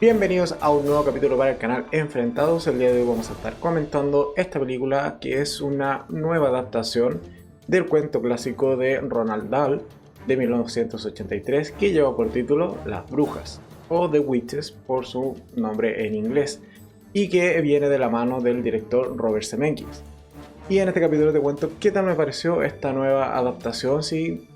Bienvenidos a un nuevo capítulo para el canal Enfrentados. El día de hoy vamos a estar comentando esta película que es una nueva adaptación del cuento clásico de Roald Dahl de 1983 que lleva por título Las Brujas o The Witches por su nombre en inglés y que viene de la mano del director Robert Zemeckis. Y en este capítulo te cuento qué tal me pareció esta nueva adaptación, si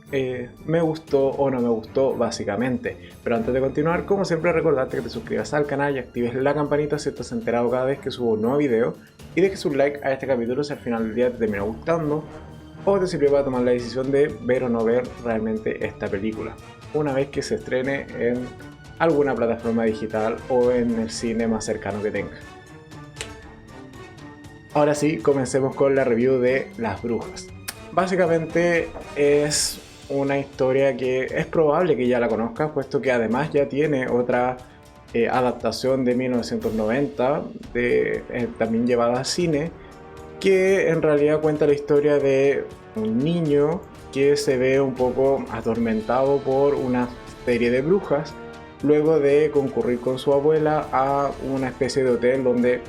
me gustó o no me gustó básicamente. Pero antes de continuar, como siempre, recordarte que te suscribas al canal y actives la campanita si estás enterado cada vez que subo un nuevo video, y dejes un like a este capítulo si al final del día te termina gustando o te sirvió para tomar la decisión de ver o no ver realmente esta película una vez que se estrene en alguna plataforma digital o en el cine más cercano que tenga. Ahora sí, comencemos con la review de Las Brujas. Básicamente es una historia que es probable que ya la conozcas, puesto que además ya tiene otra adaptación de 1990, también llevada a cine, que en realidad cuenta la historia de un niño que se ve un poco atormentado por una serie de brujas, luego de concurrir con su abuela a una especie de hotel donde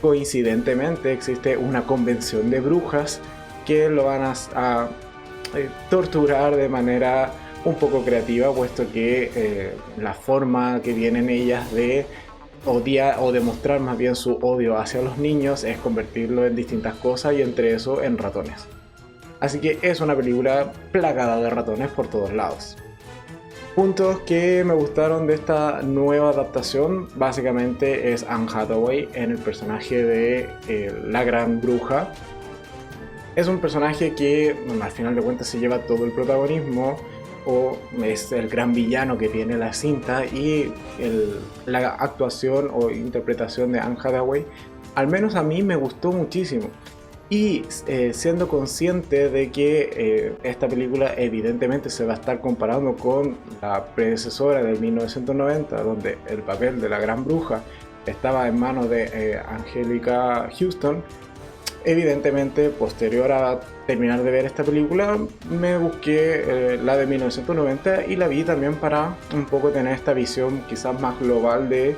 coincidentemente existe una convención de brujas que lo van a torturar de manera un poco creativa, puesto que la forma que tienen ellas de odiar o demostrar más bien su odio hacia los niños es convertirlo en distintas cosas, y entre eso en ratones. Así que es una película plagada de ratones por todos lados. Puntos que me gustaron de esta nueva adaptación básicamente es Anne Hathaway en el personaje de la gran bruja. Es un personaje que al final de cuentas se lleva todo el protagonismo, o es el gran villano que tiene la cinta, y la actuación o interpretación de Anne Hathaway al menos a mí me gustó muchísimo. Y siendo consciente de que esta película evidentemente se va a estar comparando con la predecesora del 1990, donde el papel de la gran bruja estaba en manos de Anjelica Huston, evidentemente posterior a terminar de ver esta película me busqué la de 1990 y la vi también para un poco tener esta visión quizás más global de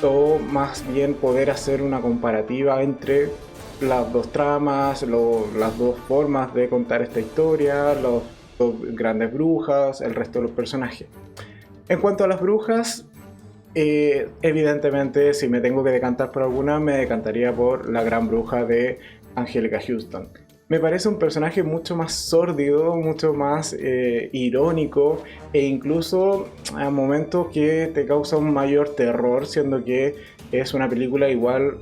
todo, más bien poder hacer una comparativa entre las dos tramas, las dos formas de contar esta historia, las dos grandes brujas, el resto de los personajes. En cuanto a las brujas, evidentemente si me tengo que decantar por alguna, me decantaría por la gran bruja de Anjelica Huston. Me parece un personaje mucho más sórdido, mucho más irónico, e incluso a momentos que te causa un mayor terror, siendo que es una película igual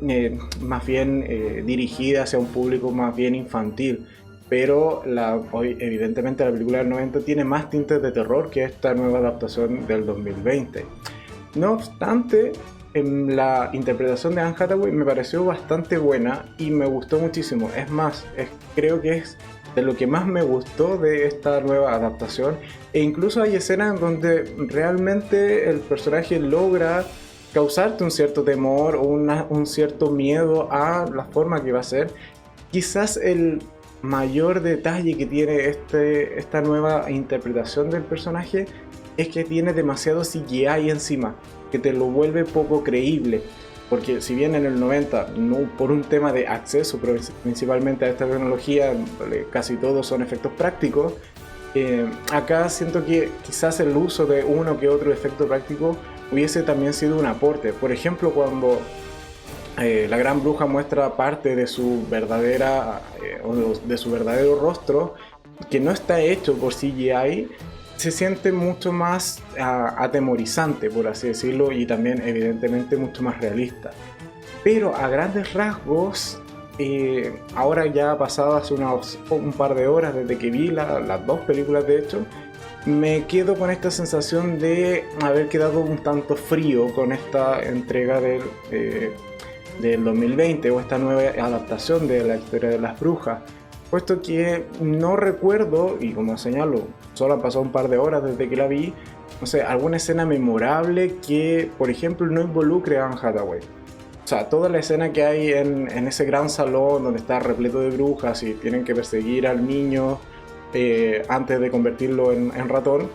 más bien dirigida hacia un público más bien infantil. Pero hoy evidentemente la película del 90 tiene más tintes de terror que esta nueva adaptación del 2020. No obstante, la interpretación de Anne Hathaway me pareció bastante buena y me gustó muchísimo. Es más, creo que es de lo que más me gustó de esta nueva adaptación, e incluso hay escenas en donde realmente el personaje logra causarte un cierto temor o un cierto miedo a la forma que va a ser. Quizás el mayor detalle que tiene esta nueva interpretación del personaje es que tiene demasiado CGI encima, que te lo vuelve poco creíble, porque si bien en el 90, no por un tema de acceso principalmente a esta tecnología, casi todos son efectos prácticos, acá siento que quizás el uso de uno que otro efecto práctico hubiese también sido un aporte. Por ejemplo, cuando la gran bruja muestra parte de su verdadera o de su verdadero rostro, que no está hecho por CGI, se siente mucho más atemorizante, por así decirlo, y también evidentemente mucho más realista. Pero a grandes rasgos, ahora ya ha pasado hace un par de horas desde que vi las dos películas, de hecho, me quedo con esta sensación de haber quedado un tanto frío con esta entrega del 2020, o esta nueva adaptación de la historia de las brujas, puesto que no recuerdo, y como señalo, solo han pasado un par de horas desde que la vi, no sé, alguna escena memorable que, por ejemplo, no involucre a Anne Hathaway. O sea, toda la escena que hay en ese gran salón donde está repleto de brujas y tienen que perseguir al niño antes de convertirlo en ratón,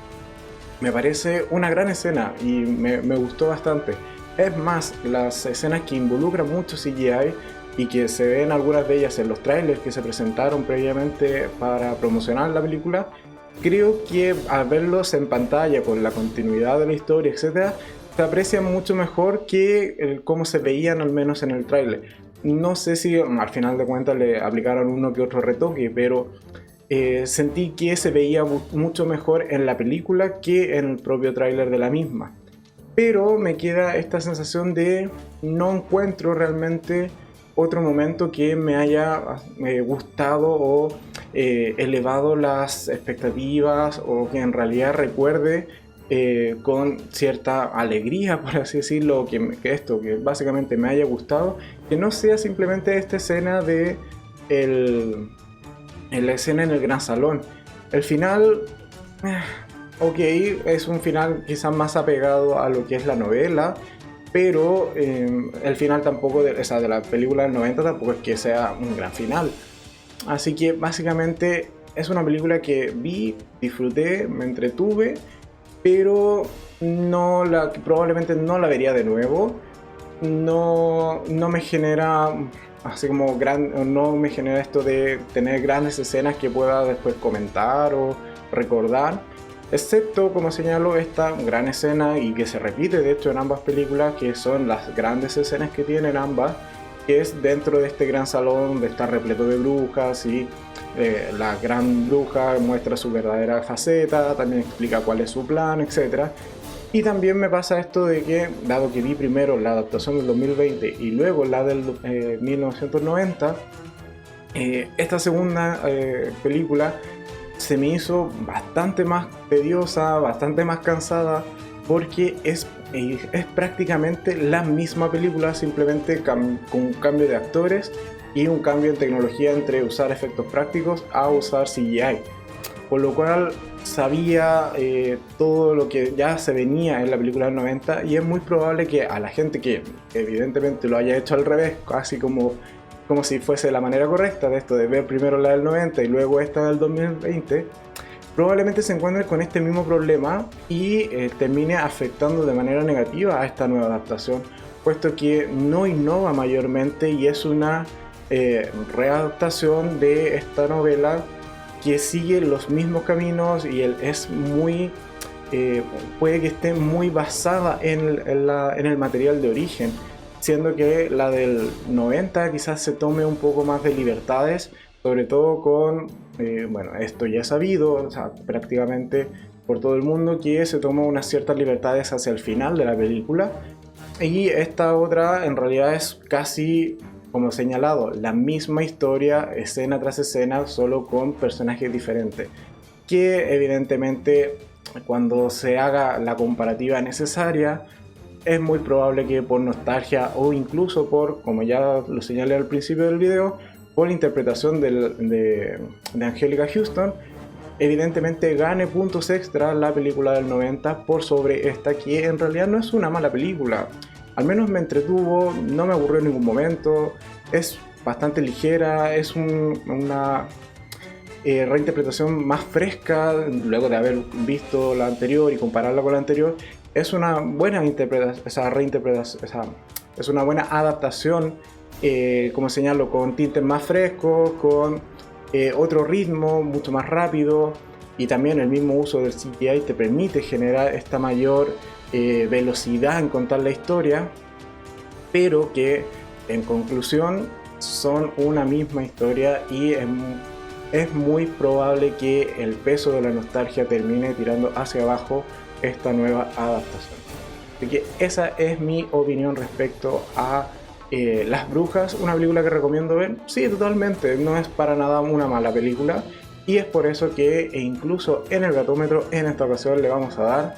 me parece una gran escena y me gustó bastante. Es más, las escenas que involucran mucho CGI y que se ven algunas de ellas en los trailers que se presentaron previamente para promocionar la película, creo que al verlos en pantalla con la continuidad de la historia, etcétera, se aprecian mucho mejor que cómo se veían al menos en el tráiler. No sé si al final de cuentas le aplicaron uno que otro retoque, pero sentí que se veía mucho mejor en la película que en el propio tráiler de la misma. Pero me queda esta sensación de no encuentro realmente otro momento que me haya gustado o elevado las expectativas, o que en realidad recuerde con cierta alegría, por así decirlo, que básicamente me haya gustado, que no sea simplemente esta escena de en la escena en el gran salón. El final, ok, es un final quizás más apegado a lo que es la novela, pero el final tampoco, de la película del 90 tampoco es que sea un gran final. Así que básicamente es una película que vi, disfruté, me entretuve, pero probablemente no la vería de nuevo. No me genera así como no me genera esto de tener grandes escenas que pueda después comentar o recordar, excepto, como señalo, esta gran escena, y que se repite de hecho en ambas películas, que son las grandes escenas que tienen ambas, que es dentro de este gran salón de estar repleto de brujas, y la gran bruja muestra su verdadera faceta, también explica cuál es su plan, etc. Y también me pasa esto de que, dado que vi primero la adaptación del 2020 y luego la del 1990, esta segunda película se me hizo bastante más tediosa, bastante más cansada, porque es prácticamente la misma película, simplemente con un cambio de actores y un cambio en tecnología entre usar efectos prácticos a usar CGI. Por lo cual sabía todo lo que ya se venía en la película del 90, y es muy probable que a la gente que evidentemente lo haya hecho al revés, casi como si fuese la manera correcta de esto, de ver primero la del 90 y luego esta del 2020, probablemente se encuentre con este mismo problema y termine afectando de manera negativa a esta nueva adaptación, puesto que no innova mayormente y es una readaptación de esta novela que sigue los mismos caminos, y es muy puede que esté muy basada en el material de origen, siendo que la del 90 quizás se tome un poco más de libertades, sobre todo con, bueno, esto ya es sabido, o sea, prácticamente por todo el mundo, que se tomó unas ciertas libertades hacia el final de la película, y esta otra en realidad es casi, como señalado, la misma historia, escena tras escena, solo con personajes diferentes, que evidentemente cuando se haga la comparativa necesaria, es muy probable que por nostalgia, o incluso por, como ya lo señalé al principio del video, por interpretación de Anjelica Huston, evidentemente gane puntos extra la película del 90 por sobre esta, que en realidad no es una mala película. Al menos me entretuvo, no me aburrió en ningún momento, es bastante ligera, es una reinterpretación más fresca luego de haber visto la anterior y compararla con la anterior. Es una buena es una buena adaptación, como señalo, con tintes más frescos, con otro ritmo mucho más rápido, y también el mismo uso del CGI te permite generar esta mayor velocidad en contar la historia, pero que en conclusión son una misma historia, y es muy probable que el peso de la nostalgia termine tirando hacia abajo esta nueva adaptación. Así que esa es mi opinión respecto a Las Brujas, una película que recomiendo ver. Sí, totalmente, no es para nada una mala película, y es por eso que incluso en el gatómetro en esta ocasión le vamos a dar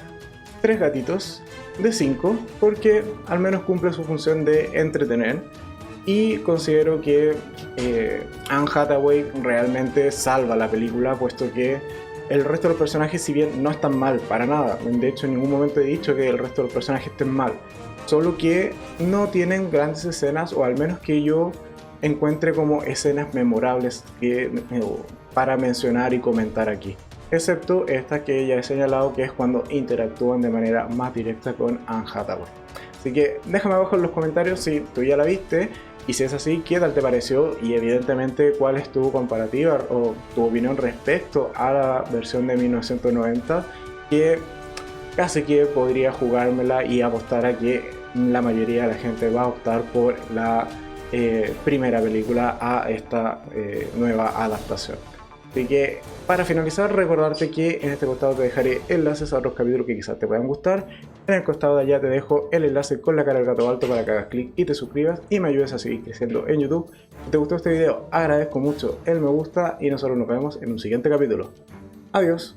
3 gatitos de 5, porque al menos cumple su función de entretener, y considero que Anne Hathaway realmente salva la película, puesto que el resto de los personajes, si bien no están mal para nada, de hecho en ningún momento he dicho que el resto de los personajes estén mal, solo que no tienen grandes escenas, o al menos que yo encuentre como escenas memorables para mencionar y comentar aquí, excepto esta que ya he señalado, que es cuando interactúan de manera más directa con Anne Hathaway. Así que déjame abajo en los comentarios si tú ya la viste y si es así, qué tal te pareció y evidentemente cuál es tu comparativa o tu opinión respecto a la versión de 1990, que casi que podría jugármela y apostar a que la mayoría de la gente va a optar por la primera película a esta nueva adaptación. Así que para finalizar, recordarte que en este costado te dejaré enlaces a otros capítulos que quizás te puedan gustar. En el costado de allá te dejo el enlace con la cara del gato alto para que hagas clic y te suscribas y me ayudes a seguir creciendo en YouTube. Si te gustó este video, agradezco mucho el me gusta y nosotros nos vemos en un siguiente capítulo. Adiós.